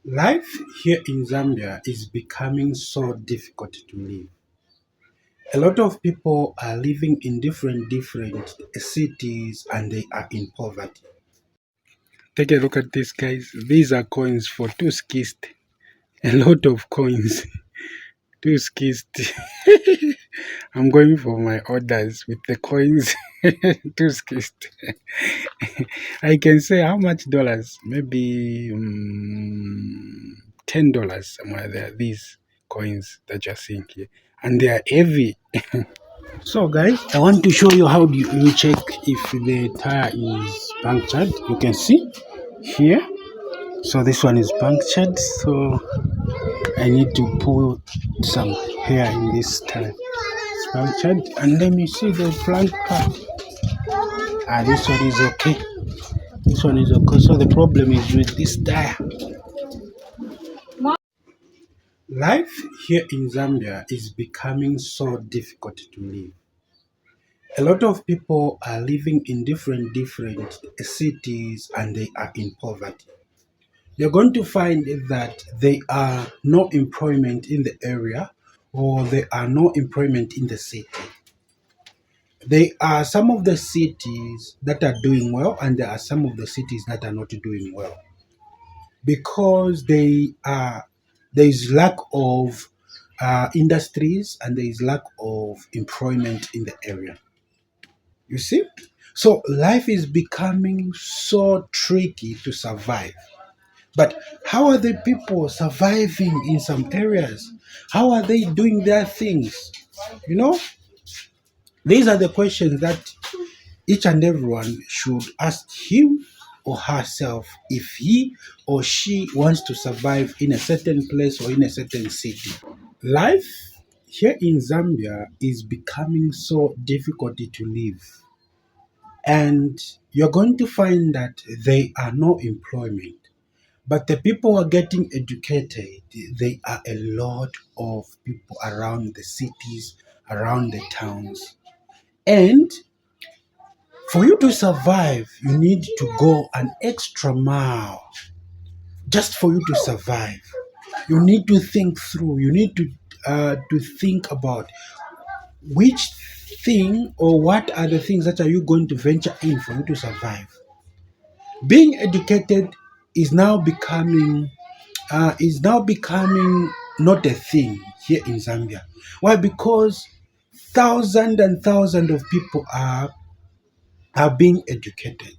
Life here in Zambia is becoming so difficult to live. A lot of people are living in different cities and they are in poverty. Take a look at this, guys. These are coins for two skist. A lot of coins. Two skist. I'm going for my orders with the coins. Two skist. I can say how much dollars? Maybe $10 somewhere there. These coins that you're seeing here, and they are heavy. So, guys, I want to show you how you check if the tire is punctured. You can see here. So this one is punctured. So I need to put some hair in this tire. It's punctured, and let me see the front part. This one is okay. This one is okay. So the problem is with this tire. Life here in Zambia is becoming so difficult to live. A lot of people are living in different cities and they are in poverty. You're going to find that there are no employment in the area or there are no employment in the city. There are some of the cities that are doing well and there are some of the cities that are not doing well because there is lack of industries and there is lack of employment in the area. You see? So life is becoming so tricky to survive. But how are the people surviving in some areas? How are they doing their things? You know, these are the questions that each and everyone should ask him or herself if he or she wants to survive in a certain place or in a certain city. Life here in Zambia is becoming so difficult to live. And you're going to find that there are no employment. But the people who are getting educated, they are a lot of people around the cities, around the towns. And for you to survive, you need to go an extra mile just for you to survive. You need to think through. You need to think about which thing or what are the things that are you going to venture in for you to survive. Being educated is now becoming not a thing here in Zambia. Why? Because thousands and thousands of people are being educated.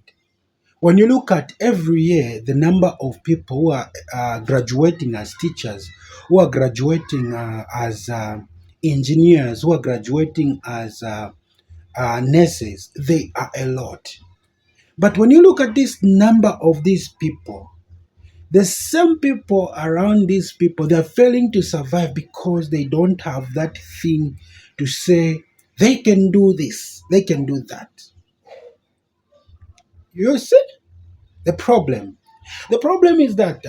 When you look at every year, the number of people who are graduating as teachers, who are graduating as engineers, who are graduating as nurses, they are a lot. But when you look at this number of these people, the same people around these people, they're failing to survive because they don't have that thing to say, they can do this, they can do that. You see the problem? The problem is that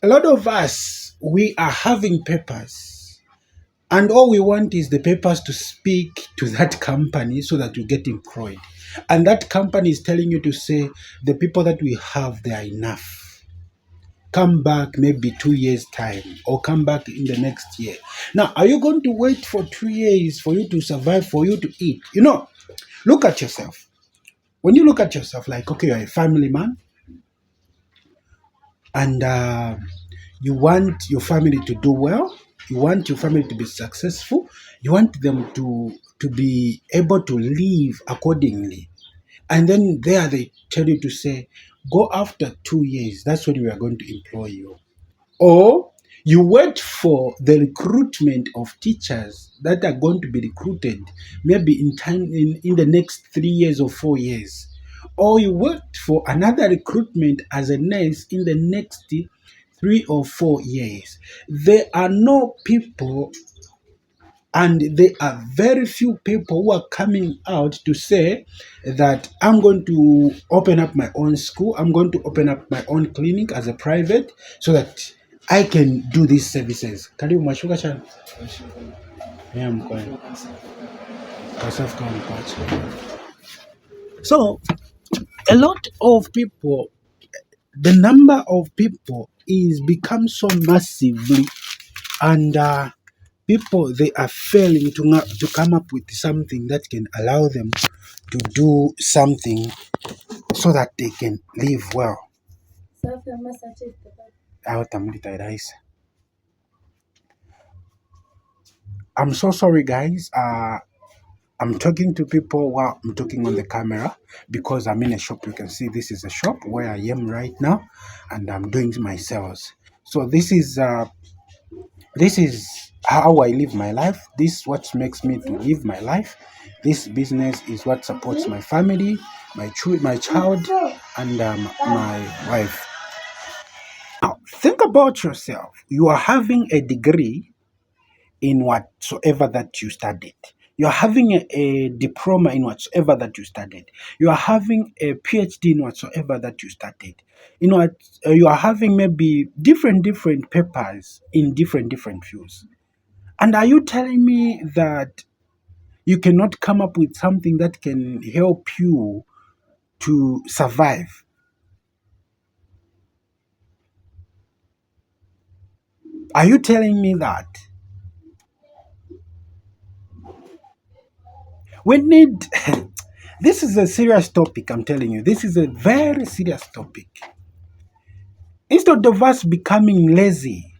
a lot of us, we are having papers and all we want is the papers to speak to that company so that you get employed. And that company is telling you to say, the people that we have, they are enough. Come back maybe 2 years time or come back in the next year. Now, are you going to wait for 2 years for you to survive, for you to eat? Look at yourself. When you look at yourself, like, okay, you're a family man and you want your family to do well, you want your family to be successful, you want them to be able to live accordingly. And then there they tell you to say, go after 2 years, that's when we are going to employ you. Or you wait for the recruitment of teachers that are going to be recruited maybe in the next 3 years or 4 years. Or you wait for another recruitment as a nurse in the next 3 or 4 years. There are no people and there are very few people who are coming out to say that I'm going to open up my own school, I'm going to open up my own clinic as a private so that I can do these services. Karibu Mashuka chan. Yeah, I'm going. So a lot of people, the number of people is become so massively, and people, they are failing to come up with something that can allow them to do something so that they can live well. I'm so sorry, guys. I'm talking to people while I'm talking on the camera because I'm in a shop. You can see this is a shop where I am right now, and I'm doing my sales. So this is how I live my life. This is what makes me to live my life. This business is what supports my family, my child, and my wife. Now, think about yourself. You are having a degree in whatsoever that you studied. You're having a diploma in whatsoever that you studied. You are having a PhD in whatsoever that you studied. You know, you are having maybe different papers in different fields. And are you telling me that you cannot come up with something that can help you to survive? Are you telling me that? We need. This is a serious topic, I'm telling you. This is a very serious topic. Instead of us becoming lazy,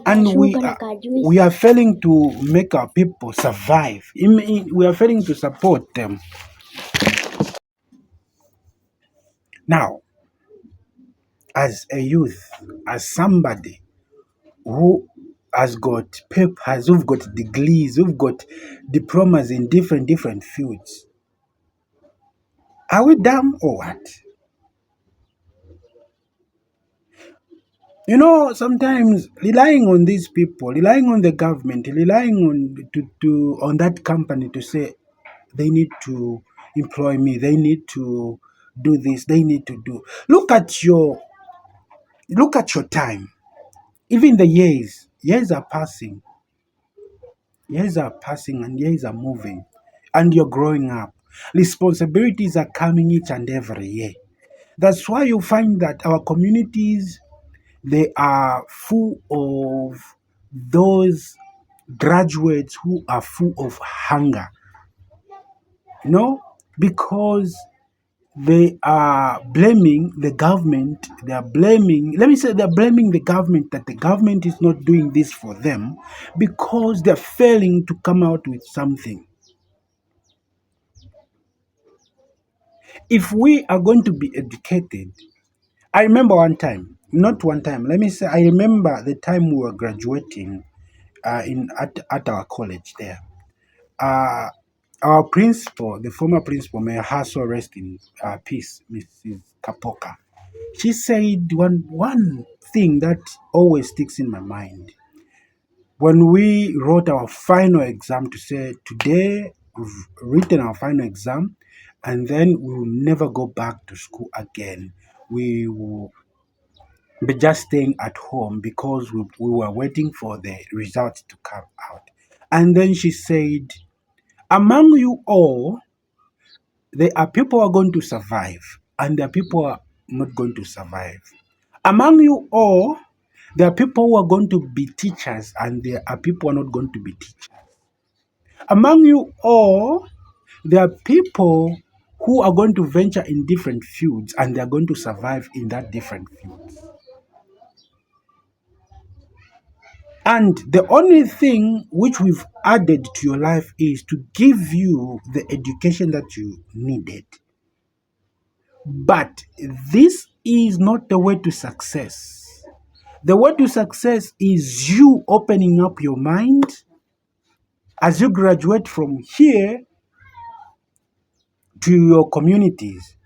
and we are failing to make our people survive. We are failing to support them. Now, as a youth, as somebody who has got papers, who've got degrees, who've got diplomas in different fields, are we dumb or what? You know, sometimes relying on these people, relying on the government, relying on that company to say they need to employ me, they need to do this, they need to do. Look at your time. Even the years are passing, and years are moving, and you're growing up. Responsibilities are coming each and every year. That's why you find that our communities, they are full of those graduates who are full of hunger, because they are blaming the government. They are blaming, let me say, they're blaming the government, that the government is not doing this for them because they're failing to come out with something. If we are going to be educated, I remember one time, not one time, let me say, I remember the time we were graduating at our college there. Uh, our principal, the former principal, may her soul rest in peace, Mrs. Kapoka. She said one thing that always sticks in my mind. When we wrote our final exam, to say, today we've written our final exam, and then we will never go back to school again. We will be just staying at home because we were waiting for the results to come out. And then she said, among you all, there are people who are going to survive, and there are people who are not going to survive. Among you all, there are people who are going to be teachers, and there are people who are not going to be teachers. Among you all, there are people who are going to venture in different fields, and they are going to survive in that different fields. And the only thing which we've added to your life is to give you the education that you needed. But this is not the way to success. The way to success is you opening up your mind as you graduate from here to your communities.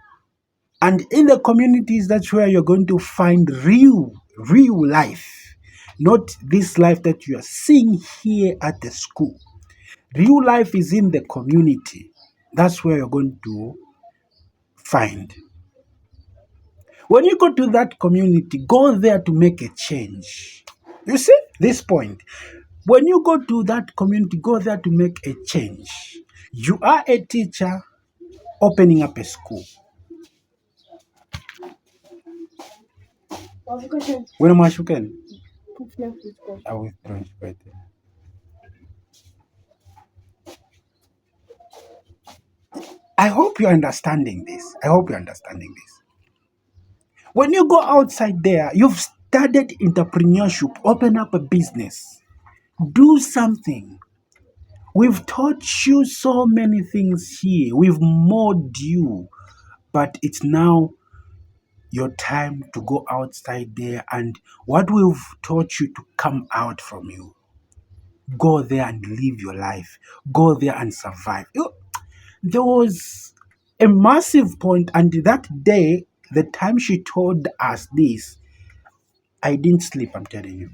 And in the communities, that's where you're going to find real life, not this life that you are seeing here at the school. Real life is in the community. That's where you're going to find. When you go to that community, go there to make a change. You see this point? When you go to that community, go there to make a change. You are a teacher opening up a school. When am I shooking? I will right there. I hope you're understanding this. I hope you're understanding this. When you go outside there, you've studied entrepreneurship, open up a business, do something. We've taught you so many things here. We've molded you, but it's now your time to go outside there and what we've taught you to come out from you. Go there and live your life. Go there and survive. There was a massive point, and that day, the time she told us this, I didn't sleep, I'm telling you.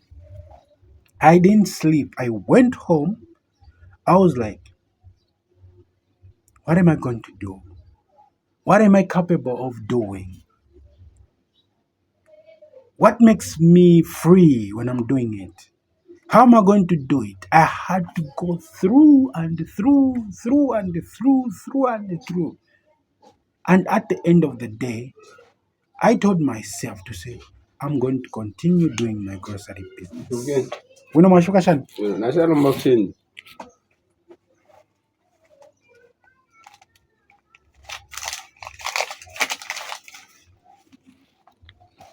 I didn't sleep. I went home. I was like, what am I going to do? What am I capable of doing? What makes me free when I'm doing it? How am I going to do it? I had to go through and through and through and through. And at the end of the day, I told myself to say, I'm going to continue doing my grocery business. Okay. Wino mashuka shani? Nasema machine.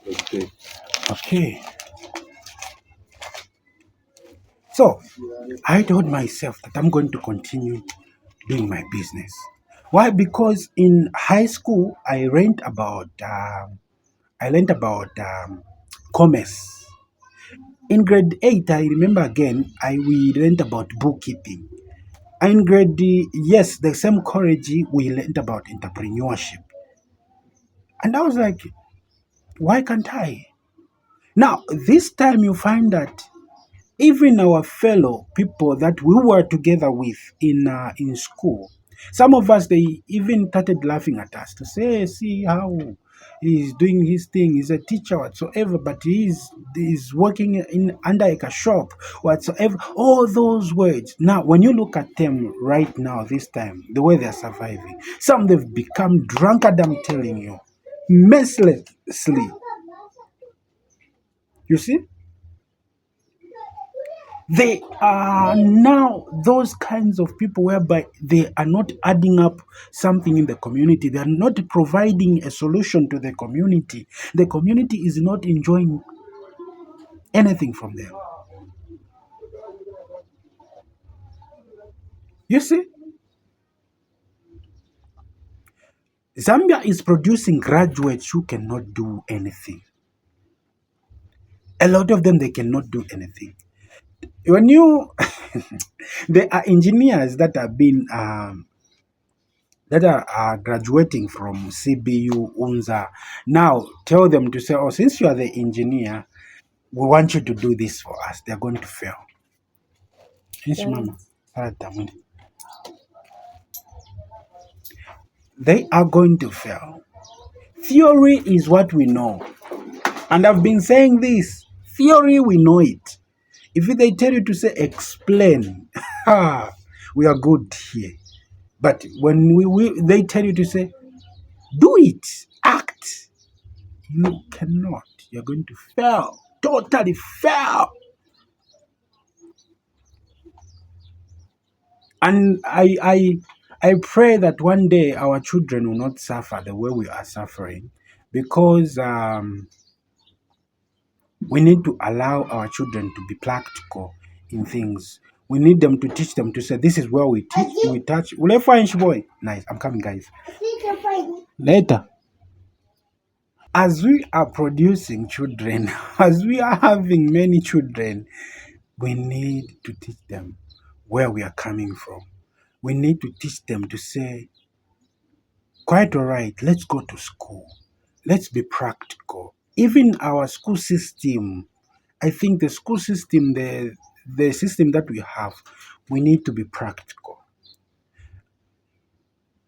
Okay. Okay. So I told myself that I'm going to continue doing my business. Why? Because in high school I learned about commerce. In grade 8, I remember again, we learned about bookkeeping. In yes, the same college, we learned about entrepreneurship. And I was like, why can't I? Now, this time you find that even our fellow people that we were together with in school, some of us they even started laughing at us to say, see how he's doing his thing. He's a teacher whatsoever, but he's working in under like a shop whatsoever. All those words. Now, when you look at them right now, this time, the way they're surviving, some they've become drunkard. I'm telling you, mercilessly. You see. They are now those kinds of people whereby they are not adding up something in the community. They are not providing a solution to the community. The community is not enjoying anything from them. You see, Zambia is producing graduates who cannot do anything. A lot of them, they cannot do anything. When you, there are engineers that have been that are graduating from CBU, UNZA, now tell them to say, oh, since you are the engineer, we want you to do this for us. They're going to fail. Yes, Mama. They are going to fail. Theory is what we know. And I've been saying this. Theory, we know it. If they tell you to say explain, we are good here. But when they tell you to say do it, act, you cannot. You're going to fail. Totally fail. And I pray that one day our children will not suffer the way we are suffering, because we need to allow our children to be practical in things. We need them to teach them to say, this is where we teach, we touch. Will I find boy? Nice. I'm coming, guys. Later. As we are producing children, as we are having many children, we need to teach them where we are coming from. We need to teach them to say, quite all right, let's go to school. Let's be practical. Even our school system, I think the school system, the system that we have, we need to be practical.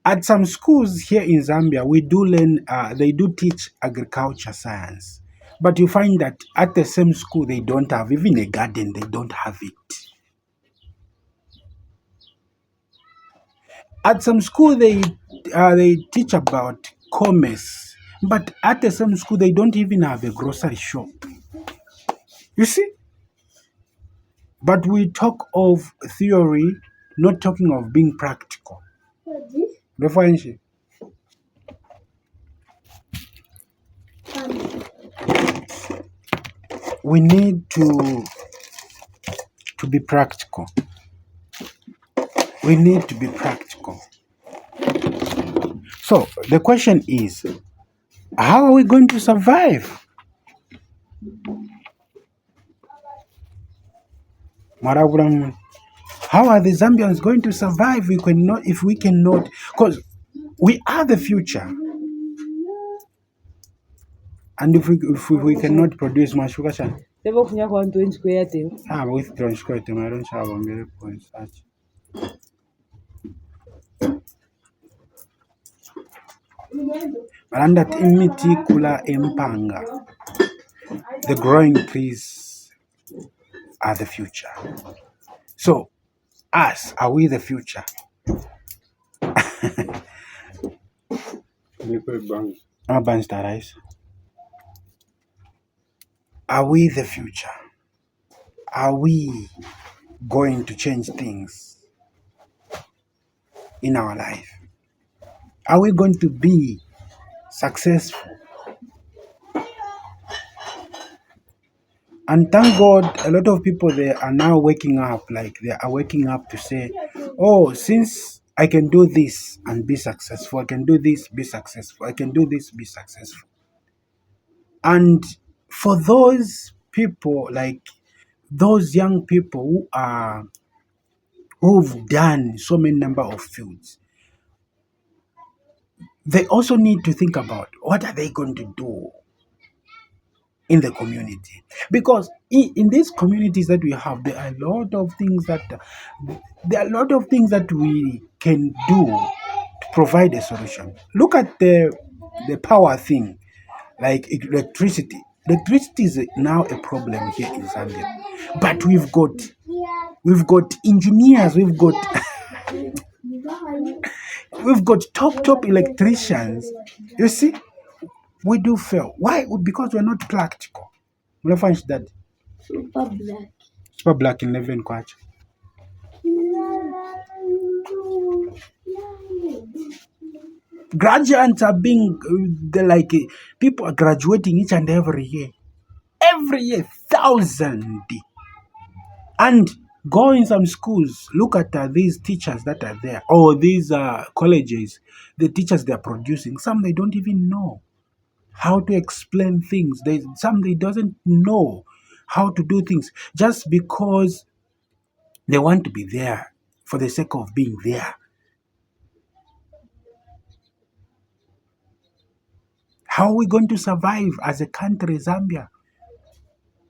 At some schools here in Zambia, we do learn, they do teach agriculture science. But you find that at the same school, they don't have, even a garden, they don't have it. At some school, they teach about commerce, But at the same school, they don't even have a grocery shop. You see? But we talk of theory, not talking of being practical. Reference. We need to be practical. We need to be practical. So the question is, how are we going to survive? Marabram, how are the Zambians going to survive if we cannot, because we are the future. And if we cannot produce much sugar, with transport, I don't have a mere point such. And that imiti kula empanga, the growing trees are the future. So, us, are we the future? Are we the future? Are we going to change things in our life? Are we going to be successful? And thank God, a lot of people, they are now waking up, like they are waking up to say, oh, since I can do this and be successful, I can do this, be successful, I can do this, be successful. And for those people, like those young people who've done so many number of fields, they also need to think about what are they going to do in the community, because in these communities that we have, there are a lot of things that we can do to provide a solution. Look at the power thing, like electricity. Electricity is now a problem here in Zambia, but we've got engineers, we've got top electricians. You see, we do fail. Why? Because we're not practical. We find that super black in 11 kwacha. Graduates are being people are graduating each and every year, 1,000. And go in some schools, look at these teachers that are there, or these colleges, the teachers they are producing. Some they don't even know how to explain things. Some they doesn't know how to do things, just because they want to be there for the sake of being there. How are we going to survive as a country, Zambia?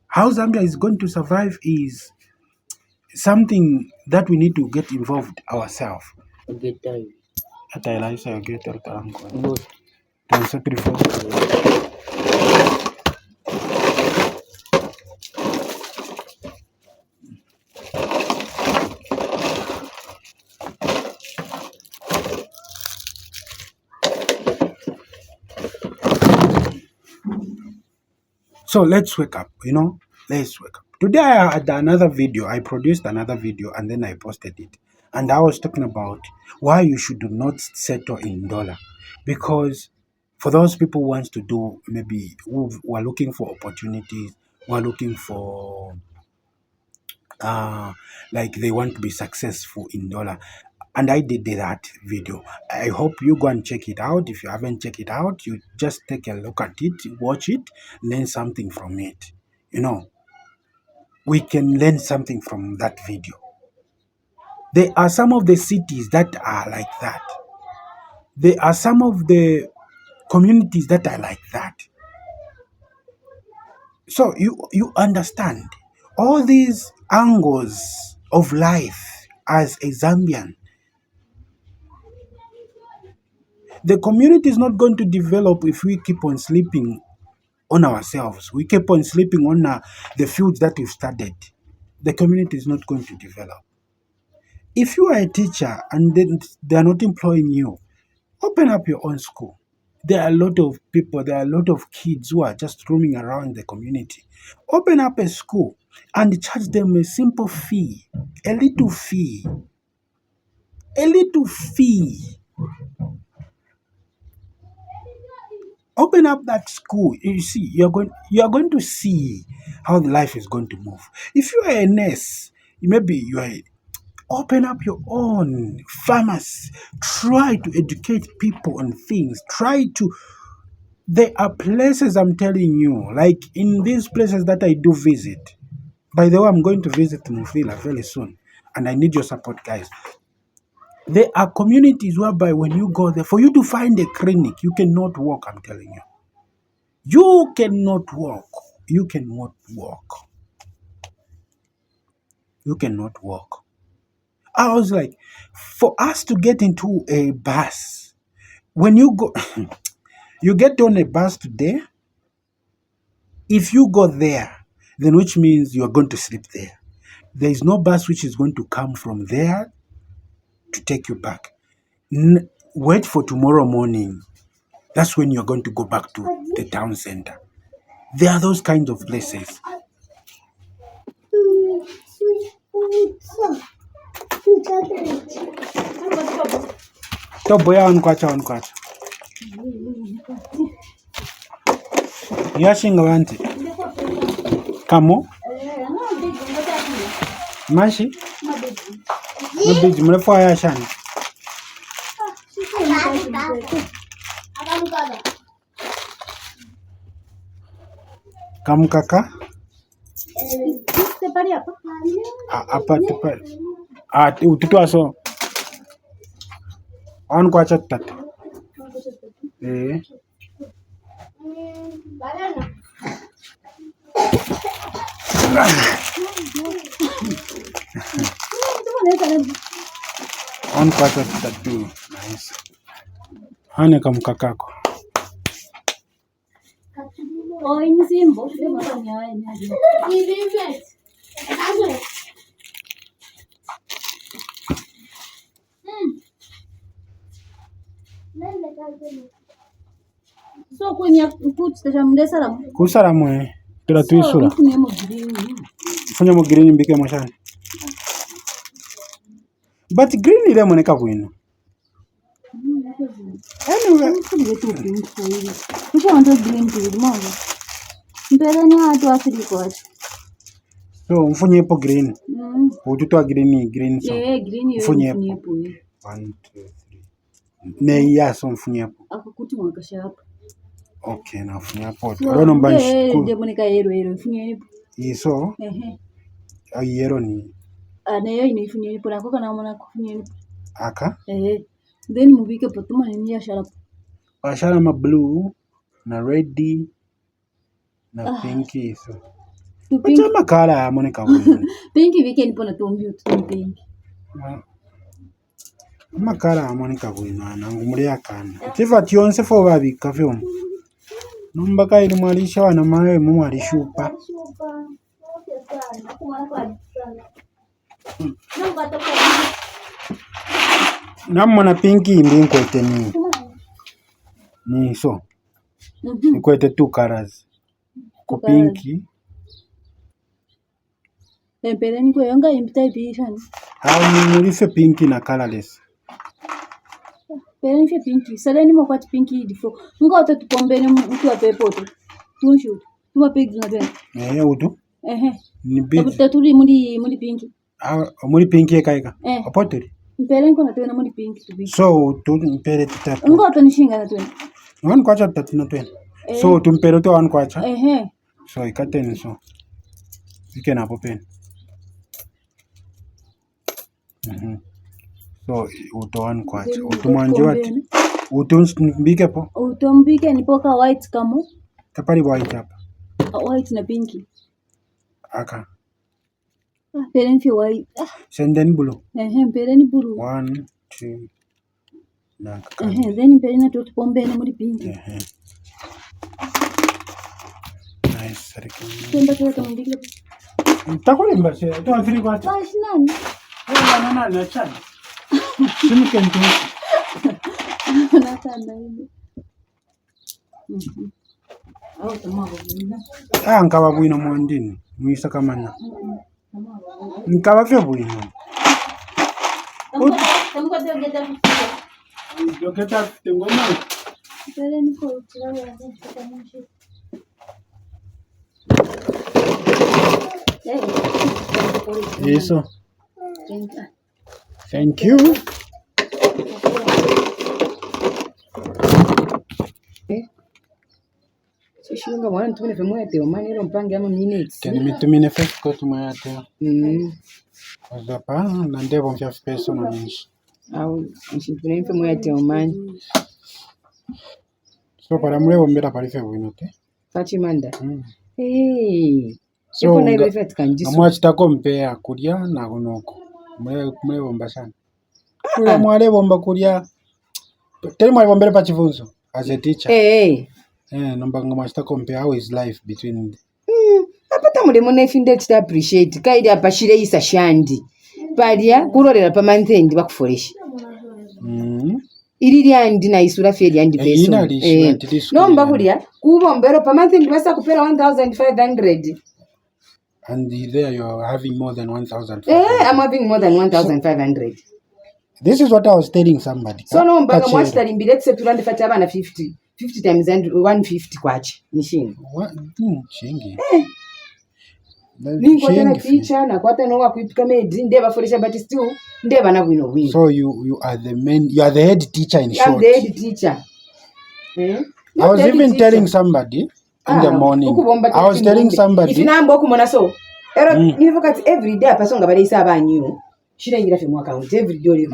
How Zambia is going to survive is something that we need to get involved ourselves. Hata Elisa yogete utarango. Tunasema before. So let's wake up, let's wake up. Today I had another video, I produced another video and then I posted it. And I was talking about why you should not settle in dollar. Because for those people who wants to do, maybe who are looking for opportunities, who are looking for, like they want to be successful in dollar. And I did that video. I hope you go and check it out. If you haven't checked it out, you just take a look at it, watch it, learn something from it. We can learn something from that video. There are some of the cities that are like that. There are some of the communities that are like that. So you understand all these angles of life as a Zambian. The community is not going to develop if we keep on sleeping on ourselves. We keep on sleeping on the fields that we've studied. The community is not going to develop. If you are a teacher and then they are not employing you, open up your own school. There are a lot of people, there are a lot of kids who are just roaming around the community. Open up a school and charge them a simple fee, a little fee, a little fee. Open up that school. You see, you are going to see how the life is going to move. If you are a nurse, maybe open up your own pharmacy. Try to educate people on things. There are places, I'm telling you, like in these places that I do visit. By the way, I'm going to visit Mufila very soon, and I need your support, guys. There are communities whereby when you go there, for you to find a clinic, you cannot walk, I'm telling you. You cannot walk. You cannot walk. You cannot walk. I was like, for us to get into a bus, when you go, you get on a bus today, if you go there, then which means you are going to sleep there. There is no bus which is going to come from there to take you back. Wait for tomorrow morning. That's when you're going to go back to the town center. There are those kinds of places. Toboya onkwacha. Yashinga wanti. Kamo? Mashi? Mabiji mrefu yashani. Kamukaka? Apa tepari. Ututu aso. Onkwacha tatu. Onkwacha tatu. Nice. Hane kamukakako. So kwenye kutsha mndesara kusara mwe tula tuisura funya mo green mbike moshani but green ile moneka bwino anyway kucho ndo green tu mama mbere ni hatu asili kwa so mfunye po green ututwa green so green mfunye po 1 2 3 ne ya so mfunye po akakuti mwakasha hapa. Okay, na mfunye po rono mbanshi ndio moneka yero mfunye iso yero ni nayo inifunye po nako kana mona kufunye aka then mubike po tuma ni ya sharap ashara ma blue na red na pinki so Acha makala ya moneka bwino pinki weekend po na tumbi pinki makala amonika bwino anangu muri akana tiva tionse fo babika vyo nombaka ili mwalisha wana mawe mwalishupa namona pinki mbinkwete ni so ikwete 2 colors ko pinki empeleni kwa yanga imtaibishani mulife pinki na colorless Pera pinki saleni mo kwati pinki difo ngoto tupombene mtu wa pepoto tunshu tuma pig na ben udu ni big tatuli muri pinki muri pinki ekaika apoteri mpere nko na tena muri pinki tubi so tu mpere tutatu ngoto nishinga na tena wan kwacha tutatu na tena so tumpere to wan kwacha so ikateni so ikena popeni so utoan kwacha utumanje wati utumbike po utumbike ni poka white kamo kapari white hapa white na pinki aka peren fi white senden blue peren blue 1 2 na then peren to pombe ni muri pinki nice sariki temba to mbike takole mbase to afiri kwa basi nani na chana simi kento na tanda hivi Nkaba bwino mwandini mwisa kamana nkaba vyo bwino Joketa tengoma Eso. Thank you. Shishinga mwana tumene femwe yate omani ro mpange ama minutes. Can me tumine first ko tumayate. Azapa na ndebo mfya peso na nishi. Au nshipune femwe yate omani. So para mlebo mbera pali fe bwino te. Fachimanda. So na ibe fet kanjiso. Amwachita compare kulya na gonoko. Mlebo mbasana. Kula mwalebo mba kulya. Tell mwalebo mbere pa chifunzo as a teacher. Nomba ngamasta compare how is life between apata mulemo nefinde chita appreciate kaidi apashire isa shandi palia kulorera pa month end bakuforesha iri lyandi na isura fe lyandi peso nomba kulya kubombero pa month end basa kupera 1500 and there you are having more than 1500 I'm having more than 1500. This is what I was telling somebody so nomba ngamwasta limbire tse tulande fata abana 50 times 150 kwachi nishinga chingi ningo tena teacher na kwata no wakuipika medi ndeba foresha but still ndeba na bwino bwino so you are the main, you are the head teacher in short. I'm the head teacher. I was even telling somebody in the morning. I was telling somebody if nambo okumona so nivokati every day apasonga balisa abanyu shirengira fe mu account every day ole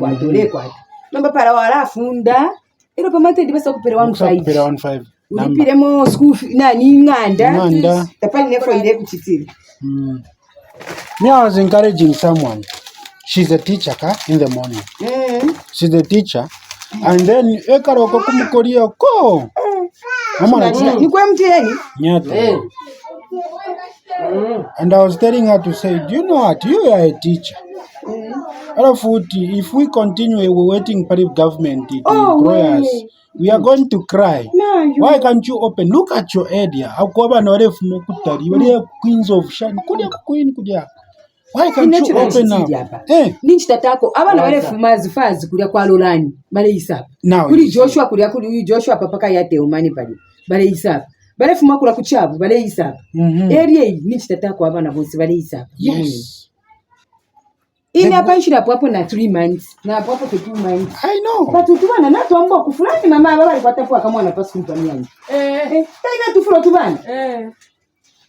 nomba para wala funda ero pamate ndibasa kupera 15 ulipiremo school nani nganda tapani nefo ile kuchitira. Me, I was encouraging someone. She's a teacher in the morning. She's a teacher and then ekaroko kumukoria ko mama ni kwa mtihani nyata and I was telling her to say, do you know what, you are a teacher. If we continue waiting for the government to employ us, we are going to cry. Why can't you open? Look at your area. Queens of Shan. Why can't you open up? Ninchi tatako abana wale fumazi fazi kulia kwa lolani bale isapa. Kuli Joshua kulia kuli Joshua papaka yate umani pali bale isapa. Bale fuma kula kuchabu bale isapa. Area hii ninchi tatako abana bonsi bale isapa. Yes. Ina panshira hapo na 3 months na hapo for 2 months. I know. But tubana na tuambo kufulani mama baba alikuwa tafu kama anapasu mtamiani. Taina tufuro tubana.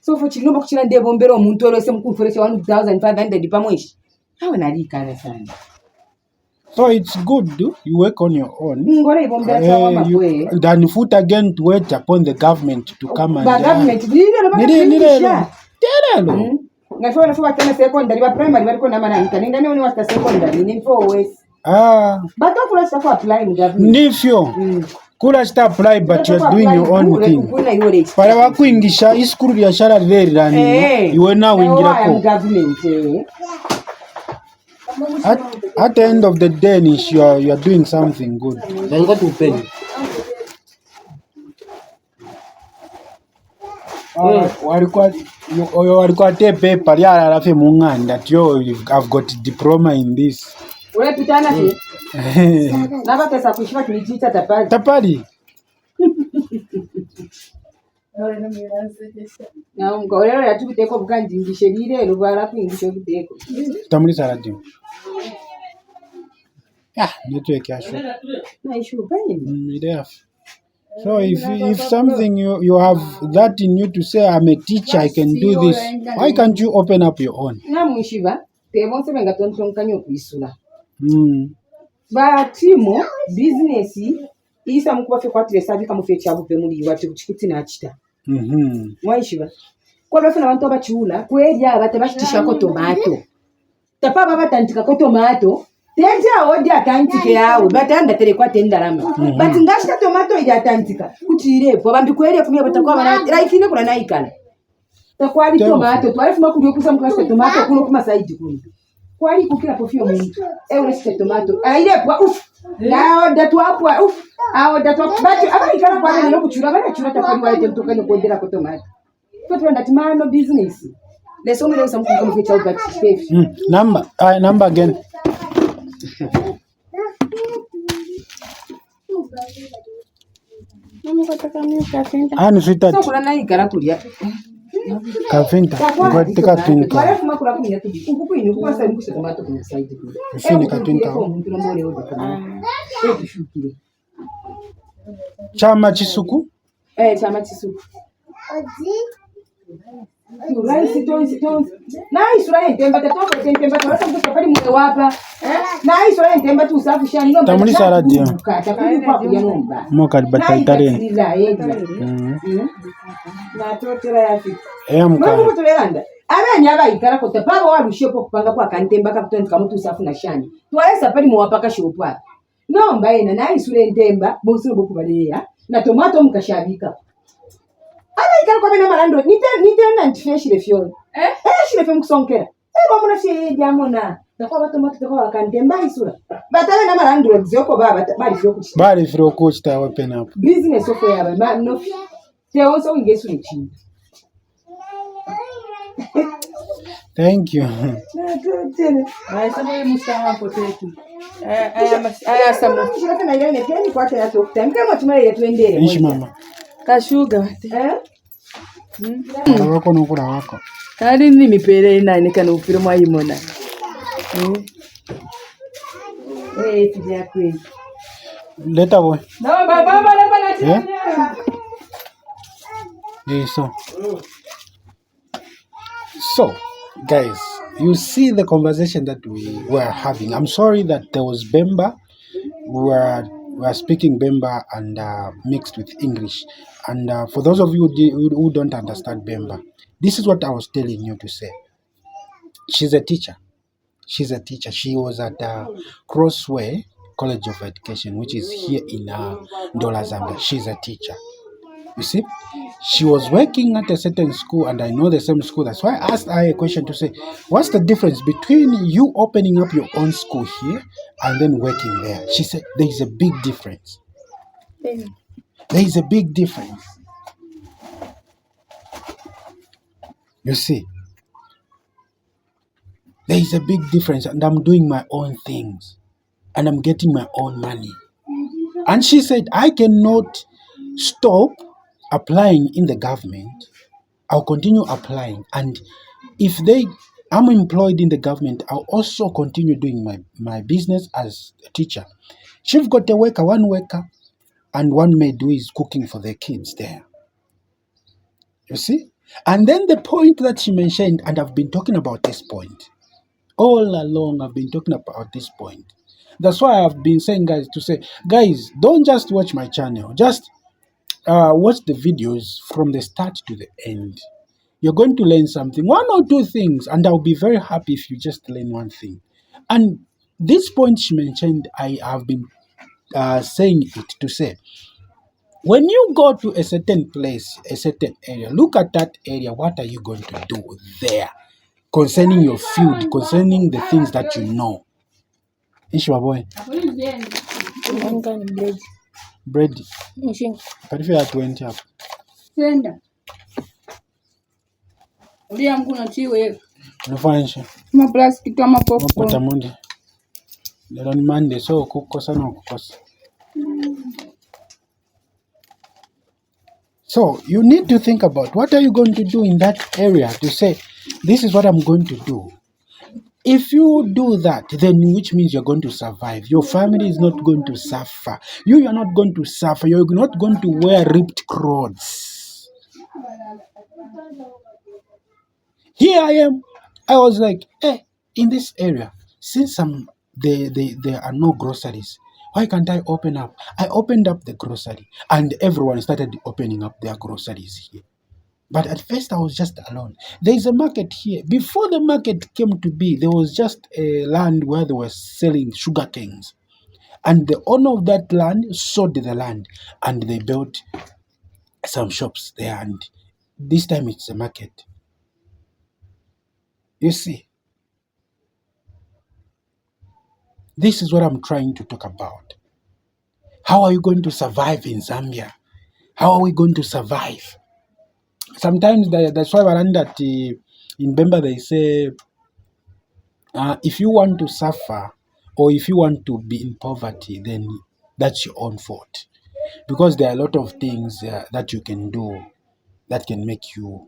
So for chilomba kuchila ndebo mbero omuntu olose mkufuresha 1500 pamweshi. Hawa nalika sana. So it's good you work on your own. Ngore ibombera sawa mapwe. Than foot again to wait upon the government to come and government ndirelo ngafona fuba tena secondary ba primary bariko na mananka ningane oni wasta secondary ni for west bato kula sta apply mu government nifyo kula sta apply but you're doing your own thing para wakuingisha iskuru ya shara very rani iwe na wingira ko government at the end of the day you are doing something good. Nanga tupeni walikuwa te paper ya alafu munganda tio I've got diploma in this. Wewe pitana ki? Na baka pesa kushika tulijiita tapali. Tapali. Na ngorero ya tubiteko bugandi ngisherire rubara kwingisho biteko. Tamulisa radio. Network ya show. Na issue bani. So if something you have that in you to say I'm a teacher, I can do this, why can't you open up your own? Na mwishiva tebonse benga tontonkanyo kuisula. Ba timo business isa mukuba fe kwatire sabi kamufe chabu pe muri wati kuchikuti na achita. Mwishiva kwa bafuna abantu abachiula kwelya abatabashitisha ko tomato. Tapa baba tantika ko tomato. Teja odi atantike yawe batanda terekwa tendarama but ngashika tomato ija atantika kutirepo bambi kweli kumye batakuwa bana like ne kuna naikana takwali tomato twali fuma kuliyo kusa mukashika tomato kuno kuma side kuno kwali kukila pofio muntu ulesite tomato ailepwa nawo datwapwa awo datwapwa bati abaikala kwa no kuchura bana chura tapali waite mtoka no kodera ko tomato kwa ndati mano business leso ngene usamkuka mfecha ubati safe number again. Ani sweetheart. So kula nayi gara kulia. Kafinta. Ngwate katinka. Wale kuma kula kunya tudi. Ukuku ini kwa sa ngusha tomato kwa side kule. Usini katinka. Tushukire. Chama chisuku? Chama chisuku. Rice tonzi. Nice right temba tatoko temba twasa mtu pali mwe wapa. Nice right temba tu safu shani no. Tamuli salad ya. Kata kwa kuya nomba. Moka batalitarian. Na totera yafi. Mka. Mwe tuleranda. Abanya abayikala ko tapabo walushepo kupanga kwa kantemba kaputonzi kamutu safu na shani. Twalesa pali mwe wapa kashopwa. Nomba ina nice right temba bosi bokubaleya na tomato mkashabika. Ikala kwa bena malando nite na ntifeshile fyo shile fyo mkusonkera bamuna fye jamona ndakwa batomato ndakwa kantemba isura batabe na malando zoko bali fyo kuchita open up business ofo yaba no te also ingesu nchini. Thank you. I sabe mustaha potetu aya samu shiraka na ile tena kwa tena tokta mkama tumale yetu endele ishi mama kashuga wako nukula wako kali ni mipere inaonekana upiro mwaimona tujia kweli leta boy no baba na so guys, you see the conversation that we were having. I'm sorry that there was Bemba. We were speaking Bemba and mixed with English. And for those of you who don't understand Bemba, this is what I was telling you to say. She's a teacher. She was at Crossway College of Education, which is here in Ndola, Zambia. She's a teacher. You see, she was working at a certain school, and I know the same school. That's why I asked her a question to say, what's the difference between you opening up your own school here and then working there? She said, there is a big difference. There is a big difference. You see, there is a big difference, and I'm doing my own things, and I'm getting my own money. And she said, I cannot stop applying in the government. I'll continue applying, and if I'm employed in the government, I'll also continue doing my business as a teacher. She's got one worker, and one maid who is cooking for the kids there. You see? And then the point that she mentioned, and I've been talking about this point. All along, I've been talking about this point. That's why I've been saying, guys, don't just watch my channel. Just watch the videos from the start to the end. You're going to learn something, one or two things, and I'll be very happy if you just learn one thing. And this point she mentioned, I have been saying it to say, when you go to a certain place, a certain area, look at that area. What are you going to do there concerning your field, concerning the things that you know? Ishwa boy. Bread. Karibu ya 20 hapo. Senda. Ulia mguna chiwe. Unafanya Kama plastic kama popcorn. Mapata mundi. Leo ni Monday, so kukosa na kukosa. So you need to think about what are you going to do in that area to say, this is what I'm going to do. If you do that, then which means you're going to survive. Your family is not going to suffer. You are not going to suffer. You're not going to wear ripped clothes. Here I am. I was like, in this area, since there are no groceries, why can't I open up? I opened up the grocery, and everyone started opening up their groceries here. But at first I was just alone. There is a market here. Before the market came to be, there was just a land where they were selling sugar canes. And the owner of that land sold the land, and they built some shops there. And this time it's a market. You see. This is what I'm trying to talk about. How are you going to survive in Zambia? How are we going to survive? Sometimes that's why I learned that in Bemba they say, if you want to suffer or if you want to be in poverty, then that's your own fault. Because there are a lot of things that you can do that can make you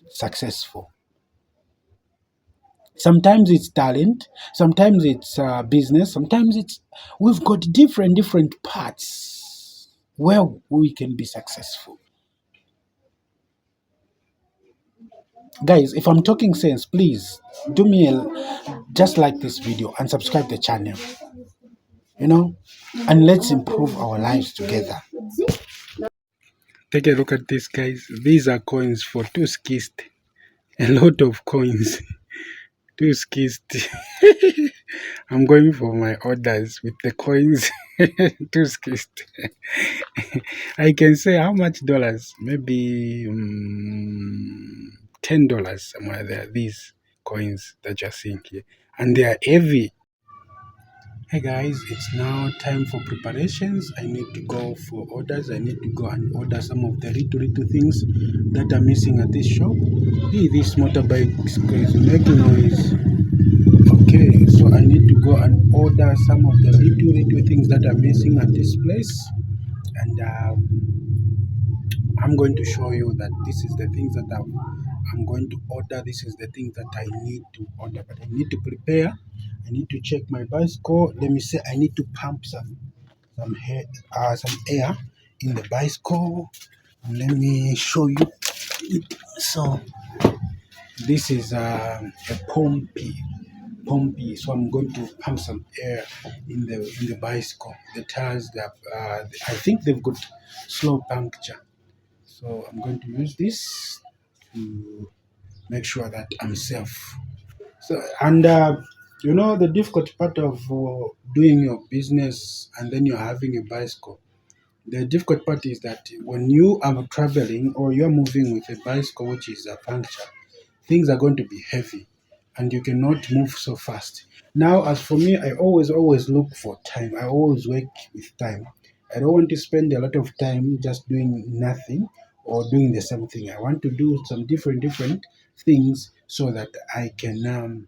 successful. Sometimes it's talent, sometimes it's business, sometimes it's we've got different parts where we can be successful. Guys, if I'm talking sense, please do me just like this video and subscribe the channel, and let's improve our lives together. Take a look at this, guys. These are coins for two skist. A lot of coins. Two skist. I'm going for my orders with the coins. Two skist. I can say how much dollars? Maybe $10 somewhere there. These coins that you're seeing here, and they are heavy. Hey guys, it's now time for preparations. I need to go for orders. I need to go and order some of the little things that are missing at this shop. Hey, this motorbike is making noise. Okay, so I need to go and order some of the little things that are missing at this place, and I'm going to show you that this is the things that I'm going to order. This is the things that I need to order, but I need to prepare. I need to check my bicycle. Let me say I need to pump some air in the bicycle. Let me show you it. So this is a pumpy. So I'm going to pump some air in the bicycle. The tires, I think they've got slow puncture. So I'm going to use this to make sure that I'm safe. So, and the difficult part of doing your business and then you're having a bicycle. The difficult part is that when you are traveling or you're moving with a bicycle which is a puncture, things are going to be heavy and you cannot move so fast. Now, as for me, I always look for time. I always work with time. I don't want to spend a lot of time just doing nothing or doing the same thing. I want to do some different things so that I can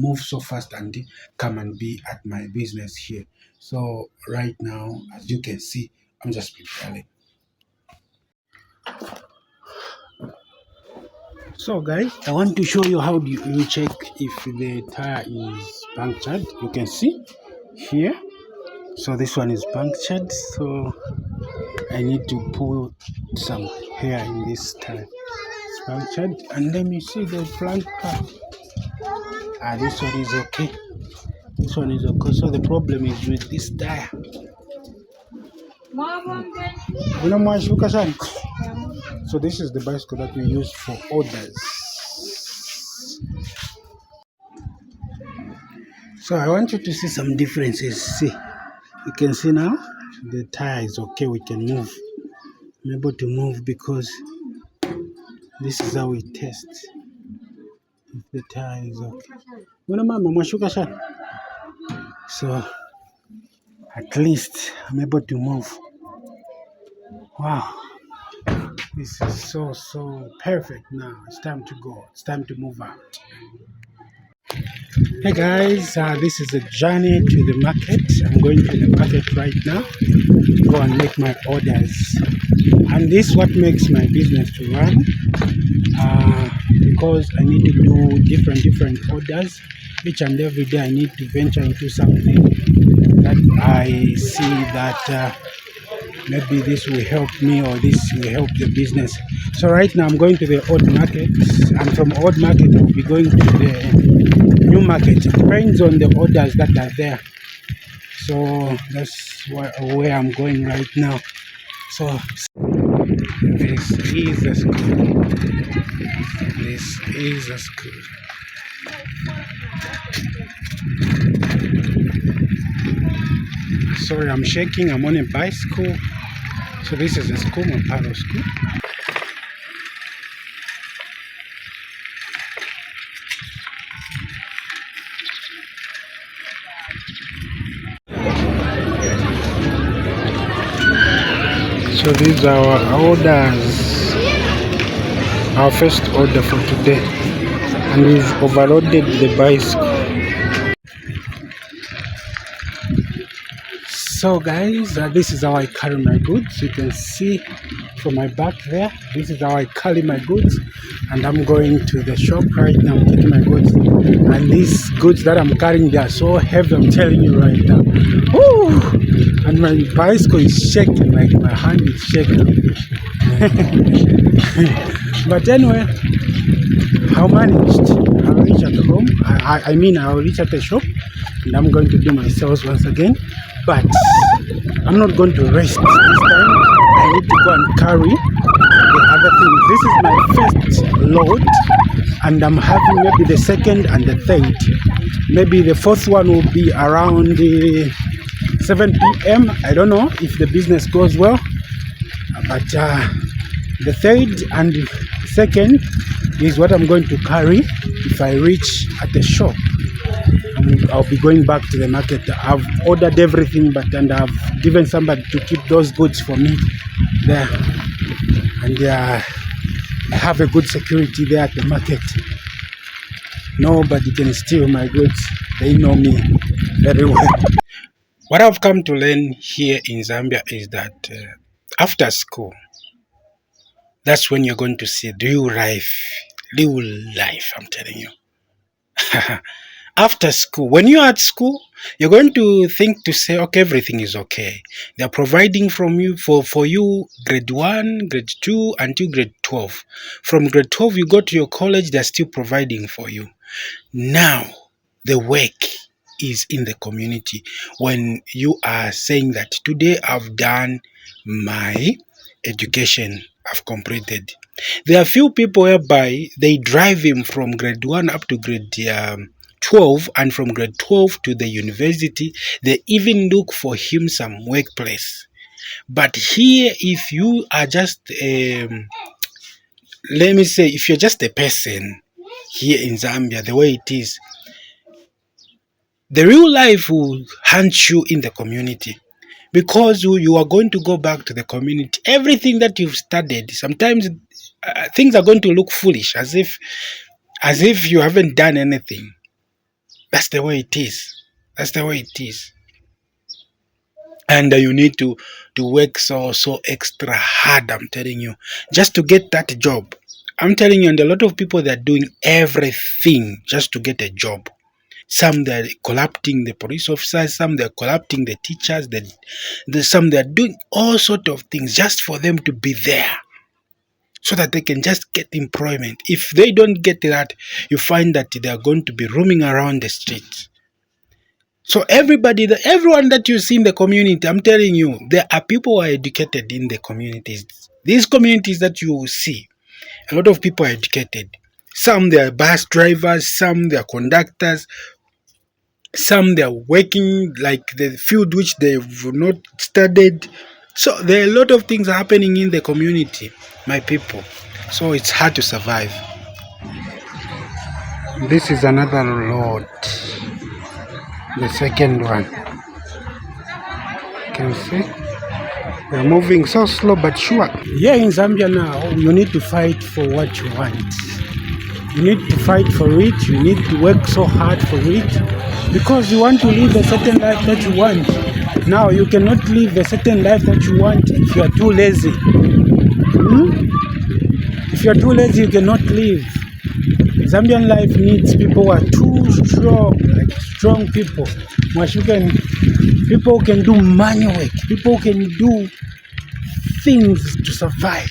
move so fast and come and be at my business here. So right now, as you can see, I'm just preparing. So guys, I want to show you how do you check if the tire is punctured. You can see here. So this one is punctured. So I need to put some hair in this tire. It's punctured. And let me see the front part. This one is okay. This one is okay. So the problem is with this tire. So this is the bicycle that we use for orders. So I want you to see some differences. See, you can see now the tire is okay. We can move. I'm able to move because this is how we test if the tire is okay. So at least I'm able to move. Wow. This is so perfect now. It's time to go. It's time to move out. Hey guys, this is a journey to the market. I'm going to the market right now. Go and make my orders. And this is what makes my business to run. Because I need to do different orders. Each and every day I need to venture into something that I see that maybe this will help me or this will help the business. So right now I'm going to the old market, and from old market I'll be going to the new market. It depends on the orders that are there. So that's where I'm going right now. So this is a school. This is a school. Sorry, I'm shaking. I'm on a bicycle. So this is a school, Maparo School. So these are our orders, our first order for today, and we've overloaded the bicycle. So guys, this is how I carry my goods. You can see from my back there, this is how I carry my goods, and I'm going to the shop right now. I'm taking my goods, and these goods that I'm carrying, they are so heavy, I'm telling you right now. Woo! And my bicycle is shaking, like my hand is shaking. But anyway, I managed. I'll reach at home. I'll reach at the shop, and I'm going to do my sales once again. But I'm not going to rest this time. I need to go and carry the other things. This is my first load, and I'm having maybe the second and the third. Maybe the fourth one will be around 7 p.m. I don't know if the business goes well. But the third and second is what I'm going to carry if I reach at the shop. I'll be going back to the market. I've ordered everything, and I've given somebody to keep those goods for me there. And I have a good security there at the market. Nobody can steal my goods. They know me very well. What I've come to learn here in Zambia is that after school, that's when you're going to see real life, I'm telling you. After school, when you're at school, you're going to think to say, okay, everything is okay. They're providing from you for you grade 1, grade 2 until grade 12. From grade 12, you go to your college, they're still providing for you. Now, the work is in the community. When you are saying that today I've done my education, I've completed. There are few people whereby they drive him from grade 1 up to grade 12, and from grade 12 to the university, they even look for him some workplace. But here, if you are just, let me say, if you're just a person here in Zambia, the way it is, the real life will hunt you in the community, because you are going to go back to the community. Everything that you've studied, sometimes things are going to look foolish, as if you haven't done anything. That's the way it is. That's the way it is. And you need to work so extra hard, I'm telling you, just to get that job. I'm telling you, and a lot of people, they're doing everything just to get a job. Some they're corrupting the police officers, some they're corrupting the teachers, some they're doing all sorts of things just for them to be there, so that they can just get employment. If they don't get that, you find that they are going to be roaming around the streets. So everyone that you see in the community, I'm telling you, there are people who are educated in the communities. These communities that you see, a lot of people are educated. Some they are bus drivers, some they are conductors, some they are working like the field which they've not studied. So there are a lot of things happening in the community, my people. So it's hard to survive. This is another load, the second one. Can you see? We're moving so slow but sure. Here in Zambia now, you need to fight for what you want. You need to fight for it. You need to work so hard for it, because you want to live a certain life that you want. Now, you cannot live a certain life that you want if you are too lazy. If you are too lazy, you cannot live. Zambian life needs people who are too strong, like strong people. People can do money work. People can do things to survive.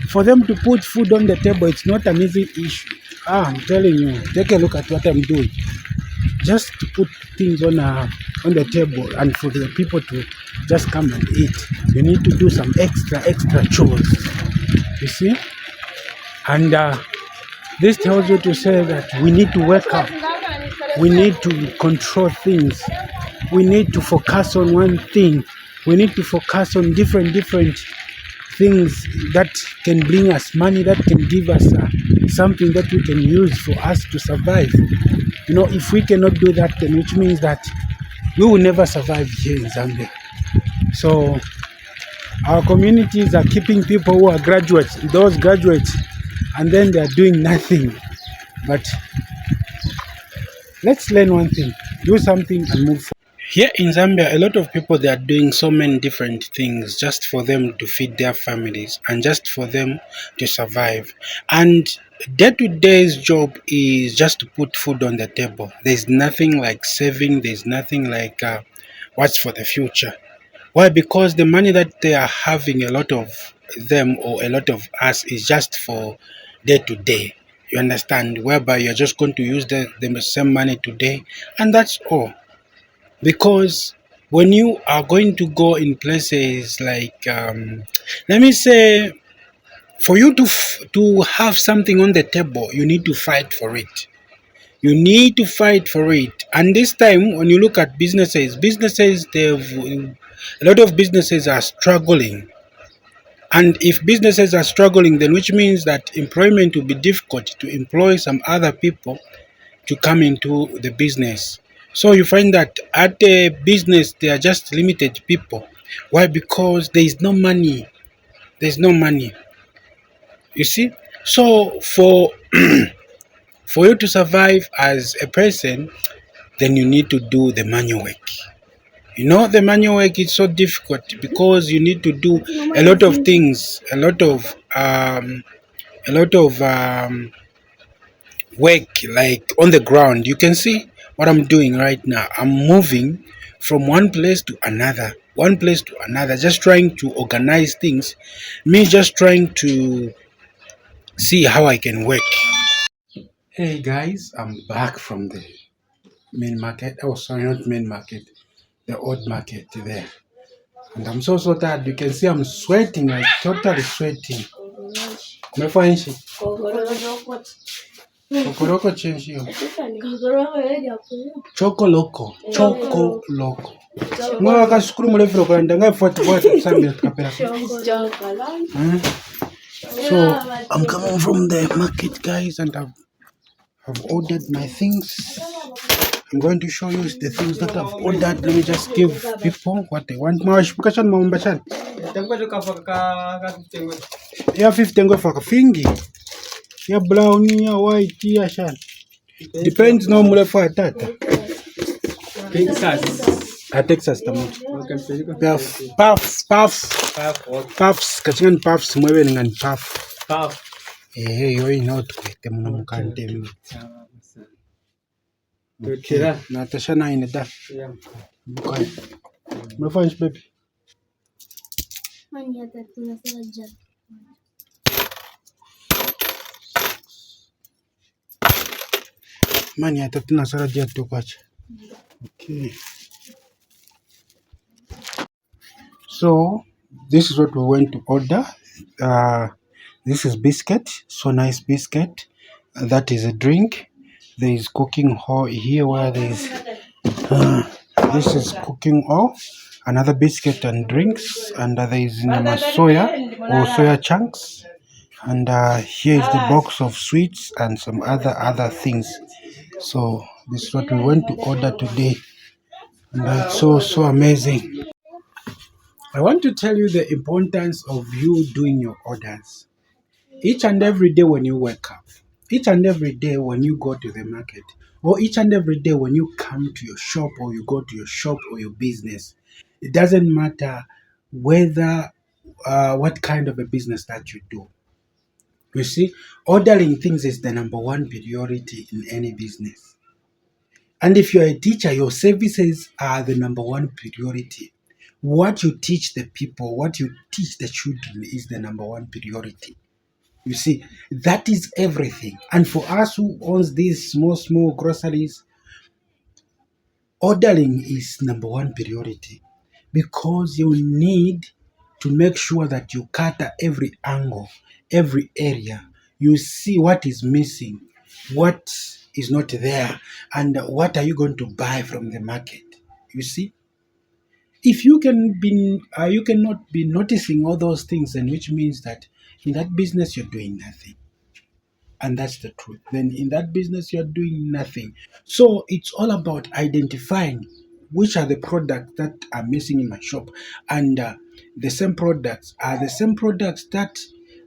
For them to put food on the table, it's not an easy issue. I'm telling you, take a look at what I'm doing. Just to put things on the table, and for the people to just come and eat, you need to do some extra chores. You see? And this tells you to say that we need to wake up. We need to control things. We need to focus on one thing. We need to focus on different things that can bring us money, that can give us something that we can use for us to survive. You know, if we cannot do that, then which means that we will never survive here in Zambia. So Our communities are keeping people who are graduates, those graduates, and then they are doing nothing. But let's learn one thing, do something and move forward. Here in Zambia, a lot of people they are doing so many different things just for them to feed their families and just for them to survive. And day to day's job is just to put food on the table. There's nothing like saving. There's nothing like what's for the future. Why? Because the money that they are having, a lot of them or a lot of us is just for day to day. You understand? Whereby you're just going to use the same money today, and that's all. Because when you are going to go in places like, let me say, for you to have something on the table, you need to fight for it. You need to fight for it. And this time, when you look at businesses, a lot of businesses are struggling. And if businesses are struggling, then which means that employment will be difficult to employ some other people to come into the business. So you find that at the business, they are just limited people. Why? Because there is no money. There's no money. You see? So for you to survive as a person, then you need to do the manual work. You know, the manual work is so difficult because you need to do a lot of things, a lot of work like on the ground. You can see what I'm doing right now. I'm moving from one place to another, just trying to organize things. Me just trying to see how I can work. Hey guys, I'm back from the main market. Oh, sorry, not main market, the old market there. And I'm so tired. You can see I'm sweating, like totally sweating. Umefanya nchi? Kokoroko change hiyo. Choko loko. Choko loko. Mwa akashukuru mulevero kwa ndanga fuati kusambira tukapera. So I'm coming from the market guys and I've ordered my things. I'm going to show you the things that I've ordered. Let me just give people what they want. Mawashipukashan maumbashan. Ya 50 ngwe faka fingi. Ya brown, ya white, ya shan. Depends no mule for tata. Texas tamu. Puffs. Kachingan puffs mwewe ngan puff. Yo not kwete muna mukante. Okay. Natasha na ina da. Okay. Umefanya baby. Mani ya tatu na sara dia tu kwacha. Okay. So this is what we went to order. This is biscuit, so nice biscuit. That is a drink. There is cooking oil here where there is. This is cooking oil. Another biscuit and drinks, and there is nama soya or soya chunks. And here is the box of sweets and some other things. So this is what we went to order today, and it's so amazing. I want to tell you the importance of you doing your orders. Each and every day when you wake up, each and every day when you go to the market, or each and every day when you come to your shop or you go to your shop or your business, it doesn't matter whether what kind of a business that you do. You see, ordering things is the number one priority in any business. And if you're a teacher, your services are the number one priority. What you teach the people, what you teach the children is the number one priority. You see, that is everything. And for us who owns these small groceries, ordering is number one priority because you need to make sure that you cater every angle, every area. You see what is missing, what is not there, and what are you going to buy from the market. You see, if you cannot be noticing all those things, then which means that in that business you're doing nothing. And that's the truth. Then in that business, you're doing nothing. So it's all about identifying which are the products that are missing in my shop and the same products are the same products that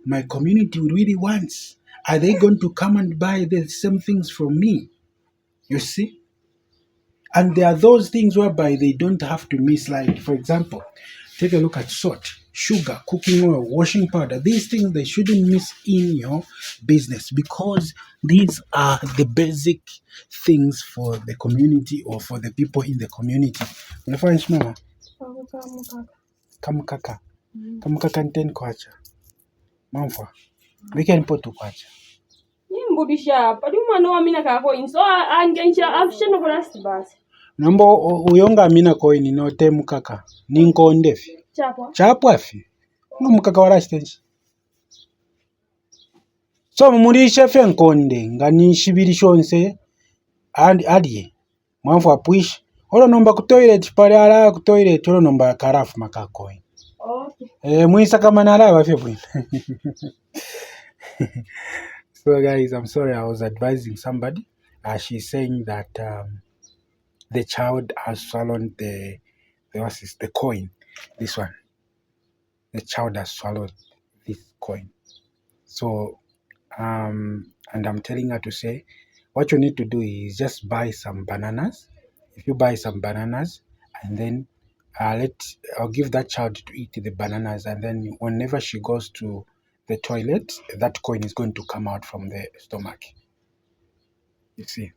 my community really wants. Are they going to come and buy the same things from me? You see? And there are those things whereby they don't have to miss, like, for example, take a look at salt, sugar, cooking oil, washing powder. These things, they shouldn't miss in your business because these are the basic things for the community or for the people in the community. Unafanya mama? Kamukaka. Kamukaka nten kwacha. Mamfa. Weekend poto kwacha. Nimbudisha, padi umwana wa mina kako inso angencha afshano kurasti basi. Nambo uyonga amina koini no temu kaka. Ninko ndefi. Chapwa fi. Mukaka warashitenshi. So mumulisha fe nkonde ngani shibiri shonse adye. Mwanfu apwish. Olo nomba ku toilet pale ala ku toilet olo nomba karafu makakoi. Okay. Mwisa kama nala wafye bwin. So guys, I'm sorry, I was advising somebody. She's saying that the child has swallowed the coin. This one. The child has swallowed this coin. So, and I'm telling her to say, what you need to do is just buy some bananas. If you buy some bananas, and then I'll give that child to eat the bananas, and then whenever she goes to the toilet, that coin is going to come out from the stomach. You see.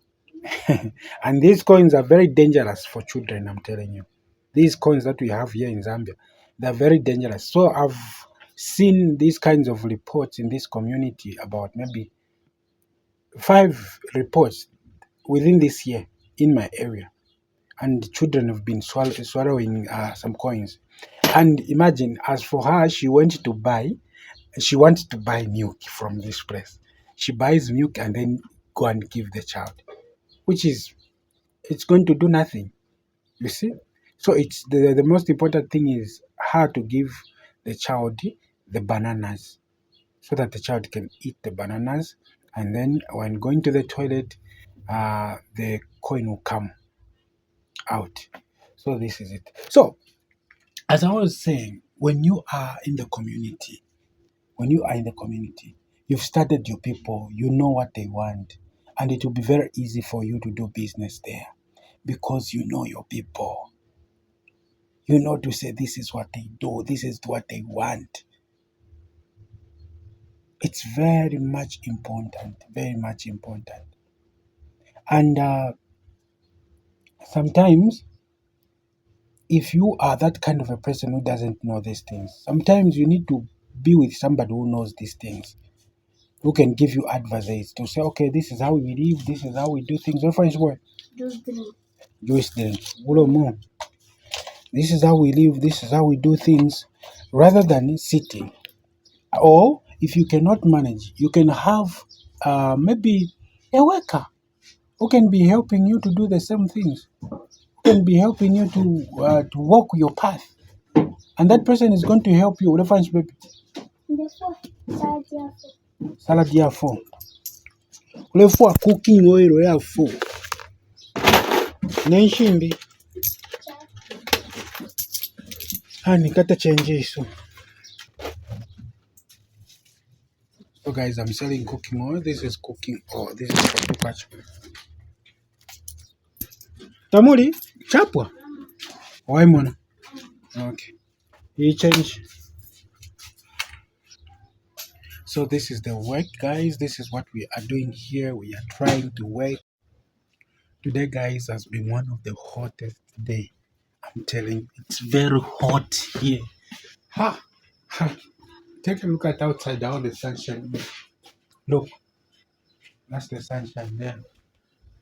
And these coins are very dangerous for children, I'm telling you. These coins that we have here in Zambia, they're very dangerous. So I've seen these kinds of reports in this community, about maybe 5 reports within this year in my area. And children have been swallowing some coins. And imagine, as for her, she wanted to buy milk from this place. She buys milk and then go and give the child, which is, it's going to do nothing. You see? So it's the most important thing is how to give the child the bananas so that the child can eat the bananas, and then when going to the toilet, the coin will come out. So this is it. So as I was saying, when you are in the community, you've studied your people, you know what they want, and it will be very easy for you to do business there because you know your people. You know to say this is what they do, this is what they want. It's very much important, very much important. And sometimes, if you are that kind of a person who doesn't know these things, sometimes you need to be with somebody who knows these things, who can give you advice to say, okay, this is how we live, this is how we do things. Juice drink. This is how we live, this is how we do things, rather than sitting. Or if you cannot manage, you can have maybe a worker who can be helping you to do the same things, who can be helping you to walk your path. And that person is going to help you. Reference baby. Salad ya 4. Ulefua cooking oil ya 4. Nenshimbi. Nikata change so. So guys, I'm selling cooking oil. This is cooking oil. This is for catch. Tamuri, chapwa. Why mona? Okay. You change. So this is the work, guys. This is what we are doing here. We are trying to work. Today, guys, has been one of the hottest day. I'm telling you, it's very hot here. Ha! Ha! Take a look at outside, all the sunshine. Look, that's the sunshine there.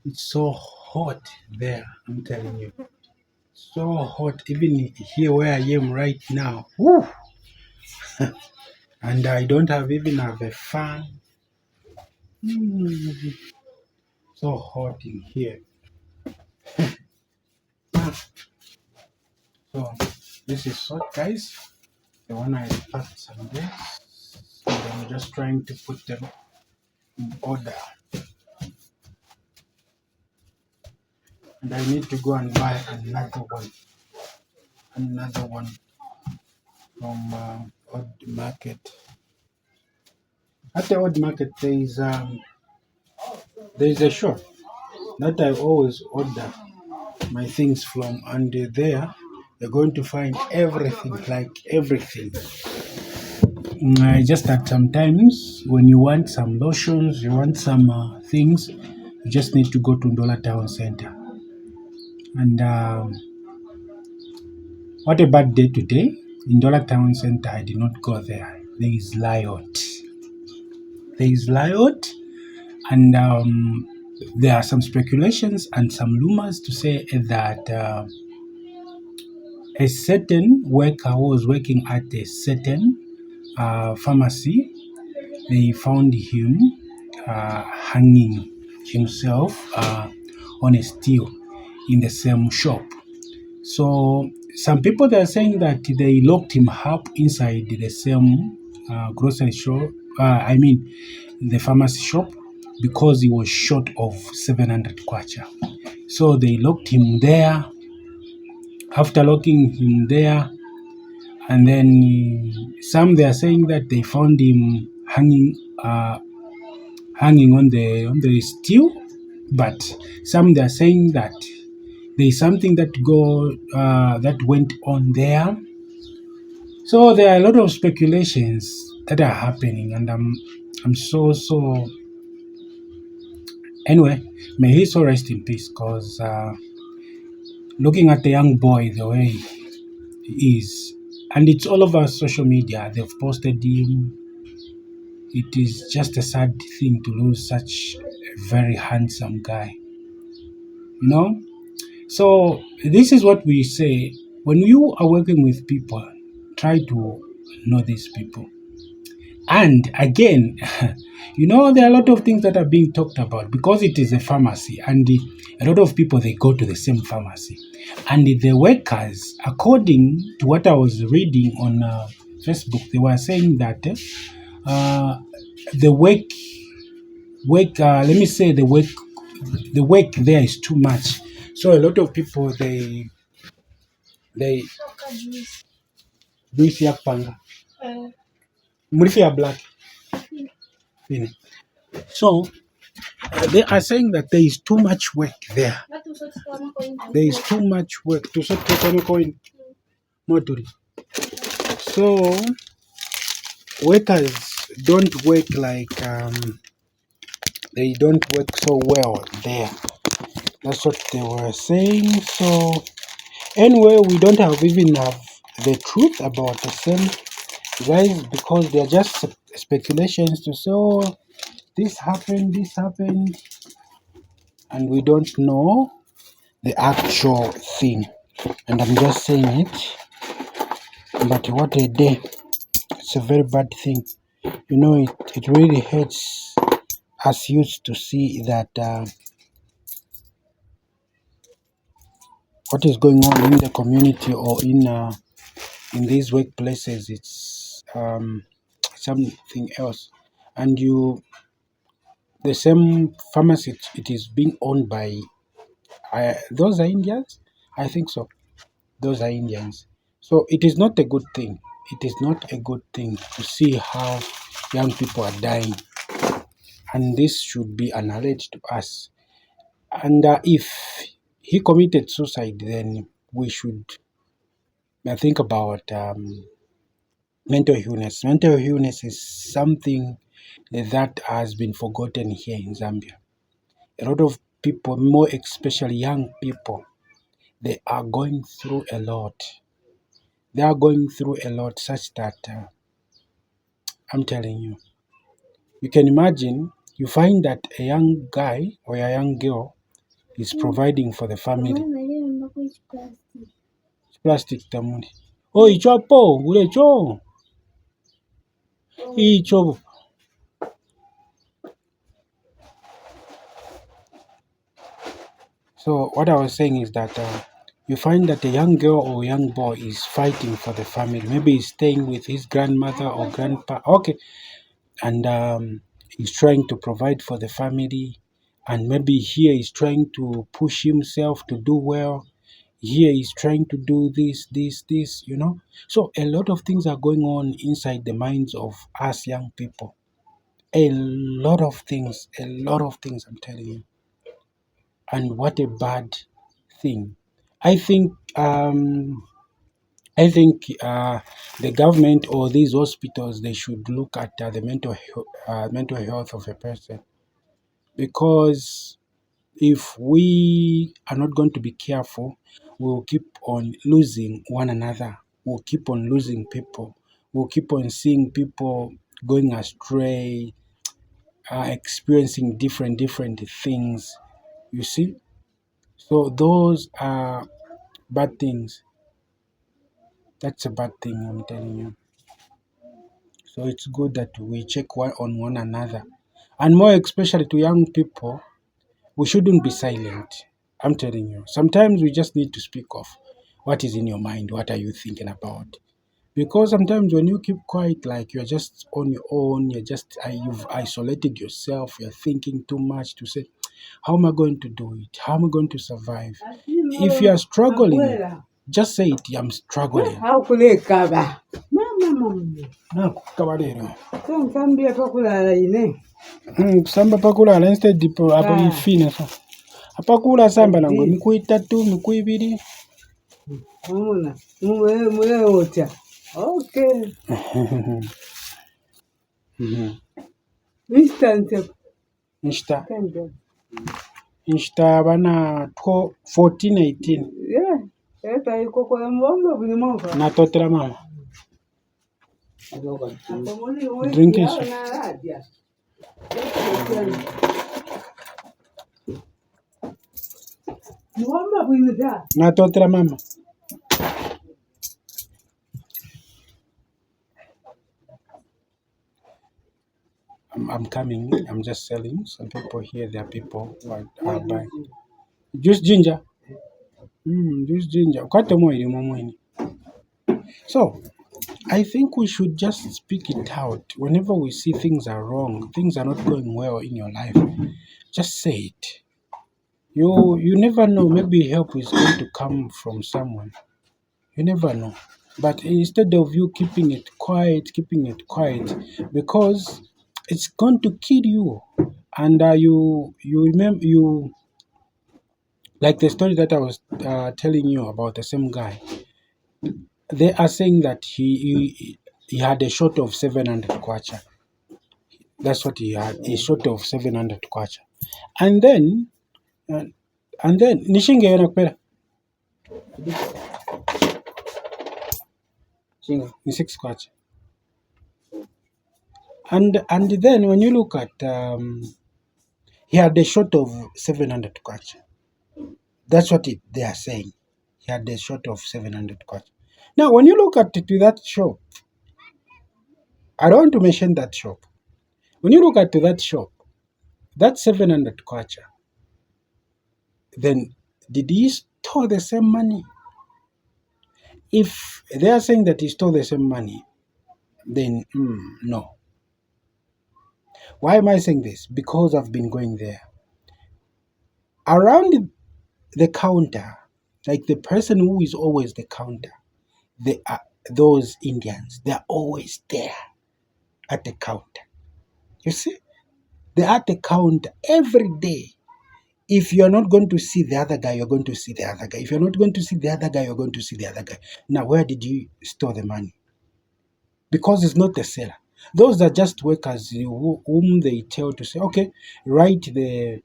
It's so hot there, I'm telling you. So hot, even here where I am right now. Woo! And I don't even have a fan. So hot in here. So this is salt, guys. The one I packed some days. And I'm just trying to put them in order. And I need to go and buy another one. Another one. from Old Market. At the Old Market, there is a shop that I always order my things from, and there you're going to find everything, like everything. Just that sometimes when you want some lotions, you want some things, you just need to go to Ndola Town Center. And what a bad day today. In Ndola Town Center, I did not go there. There is Lyot. There is Lyot, and there are some speculations and some rumors to say that a certain worker who was working at a certain pharmacy, they found him hanging himself on a steel in the same shop. So some people, they are saying that they locked him up inside the same grocery shop. I mean, the pharmacy shop, because he was short of 700 kwacha. So they locked him there. After locking him there, and then some, they are saying that they found him hanging on the steel, but some, they are saying that there is something that went on there. So there are a lot of speculations that are happening, and I'm so anyway. May he so rest in peace, because looking at the young boy the way he is, and it's all over social media. They've posted him. It is just a sad thing to lose such a very handsome guy. You know. So this is what we say: when you are working with people, try to know these people. And again, there are a lot of things that are being talked about, because it is a pharmacy, and a lot of people, they go to the same pharmacy. And the workers, according to what I was reading on Facebook, they were saying that the let me say, the work there is too much. So a lot of people, they do it panga. Murifi black. So they are saying that there is too much work there. There is too much work to sort of coin. So workers don't work like they don't work so well there. That's what they were saying. So anyway, we don't even have the truth about the same guys, because they're just speculations to say, oh, this happened, and we don't know the actual thing. And I'm just saying it. But what a day. It's a very bad thing. It really hurts us youth to see that what is going on in the community, or in these workplaces. It's something else. And the same pharmacy, it is being owned by those are Indians. I think so. Those are Indians. So it is not a good thing. It is not a good thing to see how young people are dying. And this should be an alert to us. And if he committed suicide, then we should think about mental illness. Mental illness is something that has been forgotten here in Zambia. A lot of people, more especially young people, they are going through a lot. They are going through a lot, such that I'm telling you, you can imagine, you find that a young guy or a young girl is providing for the family. Plastic tamuli. Oh, icho hapo, ulecho. Icho. So what I was saying is that you find that a young girl or young boy is fighting for the family. Maybe he's staying with his grandmother or grandpa. Okay. And he's trying to provide for the family. And maybe here he's trying to push himself to do well. here is trying to do this, So a lot of things are going on inside the minds of us young people. A lot of things, I'm telling you. And what a bad thing. I think the government or these hospitals, they should look at the mental health of a person, because if we are not going to be careful, we'll keep on losing one another. We'll keep on losing people. We'll keep on seeing people going astray, experiencing different things. You see? So those are bad things. That's a bad thing, I'm telling you. So it's good that we check on one another. And more especially to young people, we shouldn't be silent. I'm telling you. Sometimes we just need to speak of what is in your mind, what are you thinking about. Because sometimes when you keep quiet, like you're just on your own, you've isolated yourself, you're thinking too much to say, how am I going to do it? How am I going to survive? If you are struggling, just say it, I'm struggling. Hakulekaba. Kaba lero. Nsambia pakulala ine. Kusamba pakulala instead apa ifine so. Apakula samba nango miku 3, miku 2. Muna. Mwe otya. Okay. Instance. Insta bana 14-18. Yeah. Eta ikoko ya mbombo buli mwaka. Na totera mama. Drink it. Na totera mama. I'm coming. I'm just selling. Some people here, there are people who are buying. Juice ginger. Juice ginger. So, I think we should just speak it out. Whenever we see things are wrong, things are not going well in your life, just say it. You never know. Maybe help is going to come from someone. You never know. But instead of you keeping it quiet, because it's going to kill you. And you remember, like the story that I was telling you about the same guy. They are saying that he had a short of 700 kwacha. That's what he had, a short of 700 kwacha. And then nishinge yona kupera ni 6 kwacha. And then when you look at he had a short of 700 kwacha. That's what they are saying. He had a short of 700 kwacha. Now, when you look at that shop, I don't want to mention that shop. When you look at that shop, that 700 kwacha, then did he store the same money? If they are saying that he stole the same money, then no. Why am I saying this? Because I've been going there. Around the counter, like the person who is always the counter, they are those Indians. They are always there at the counter. You see? They're at the counter every day. If you're not going to see the other guy, you're going to see the other guy. If you're not going to see the other guy, you're going to see the other guy. Now, where did you store the money? Because it's not the seller. Those are just workers whom they tell to say, okay, write the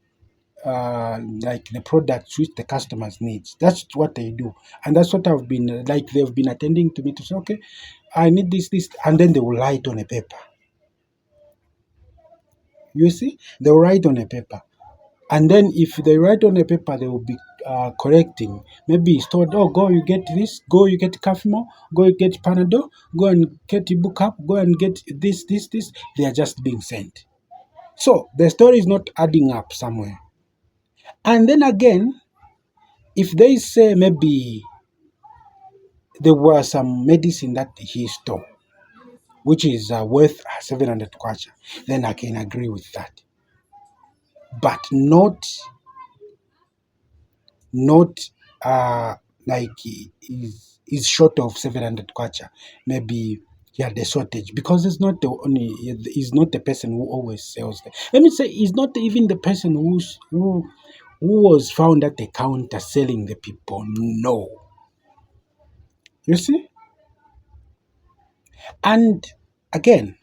like the products which the customers needs. That's what they do, and that's what I've been like. They've been attending to me to say, okay, I need this, and then they will write on a paper. You see, they'll write on a paper. And then if they write on a paper, they will be correcting. Maybe it's told, oh, go, you get this, go, you get Kafimo, go, you get Panadol, go and get book up, go and get this. They are just being sent. So the story is not adding up somewhere. And then again, if they say maybe there was some medicine that he stole, which is worth 700 kwacha, then I can agree with that. But not like is short of 700 kwacha. Maybe he had a shortage because he's not the person who always sells them. Let me say he's not even the person who was found at the counter selling the people. No. You see? And again,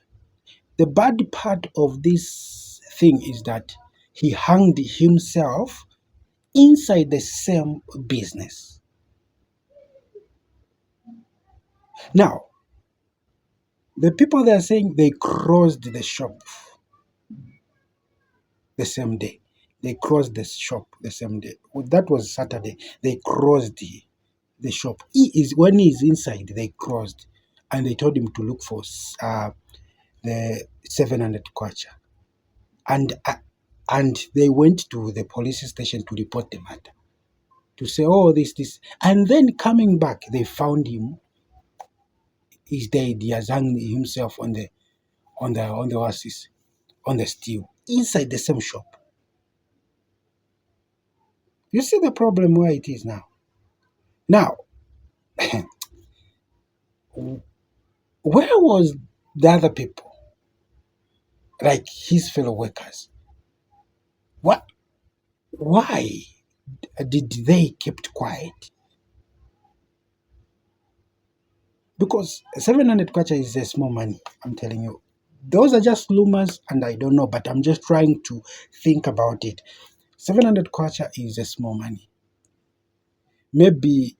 the bad part of this thing is that he hanged himself inside the same business. Now, the people they are saying they crossed the shop the same day. They crossed the shop the same day. Well, that was Saturday. They crossed the shop. When he's inside, they crossed, and they told him to look for the 700 kwacha, and they went to the police station to report the matter, to say, oh, this, and then coming back, they found him. He's dead. He has hung himself on the horses, on the steel, inside the same shop. You see the problem where it is now. Now, where was the other people, like his fellow workers? What? Why did they kept quiet? Because 700 kwacha is a small money. I'm telling you, those are just rumors, and I don't know. But I'm just trying to think about it. 700 kwacha is a small money. Maybe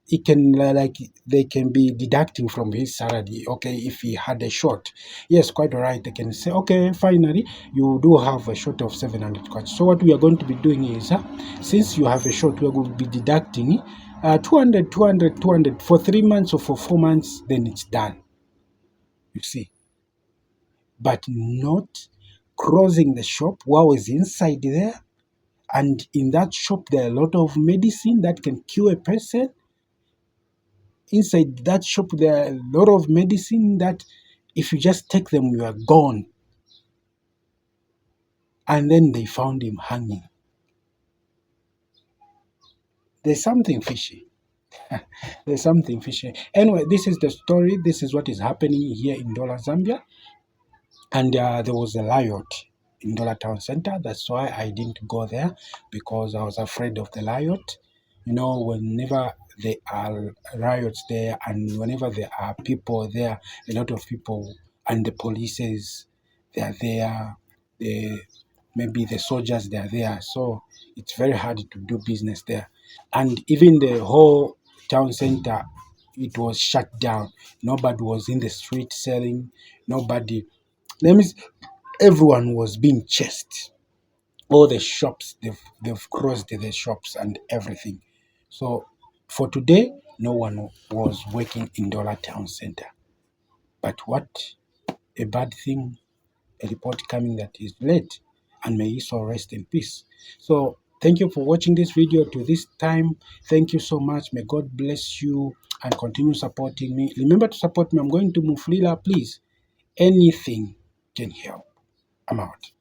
it can like they can be deducting from his salary. Okay, if he had a short, yes, quite all right. They can say, okay, finally you do have a short of 700 kwacha. So what we are going to be doing is, since you have a short, we are going to be deducting 200, 200, 200 for 3 months or for 4 months. Then it's done. You see, but not crossing the shop while it's inside there. And in that shop, there are a lot of medicine that can cure a person. Inside that shop, there are a lot of medicine that if you just take them, you are gone. And then they found him hanging. There's something fishy. There's something fishy. Anyway, this is the story. This is what is happening here in Dola, Zambia. And there was a riot in Dola Town Center. That's why I didn't go there, because I was afraid of the riot. You know, whenever there are riots there and whenever there are people there, a lot of people, and the police, they are there, maybe the soldiers, they are there. So it's very hard to do business there. And even the whole town center, it was shut down. Nobody was in the street selling. Nobody. That means everyone was being chased. All the shops, they've crossed the shops and everything. So for today, no one was working in Dollar Town Center. But what a bad thing, a report coming that is late, and may he so rest in peace. So thank you for watching this video to this time. Thank you so much. May God bless you and continue supporting me. Remember to support me. I'm going to Muflila, please. Anything can help. I'm out.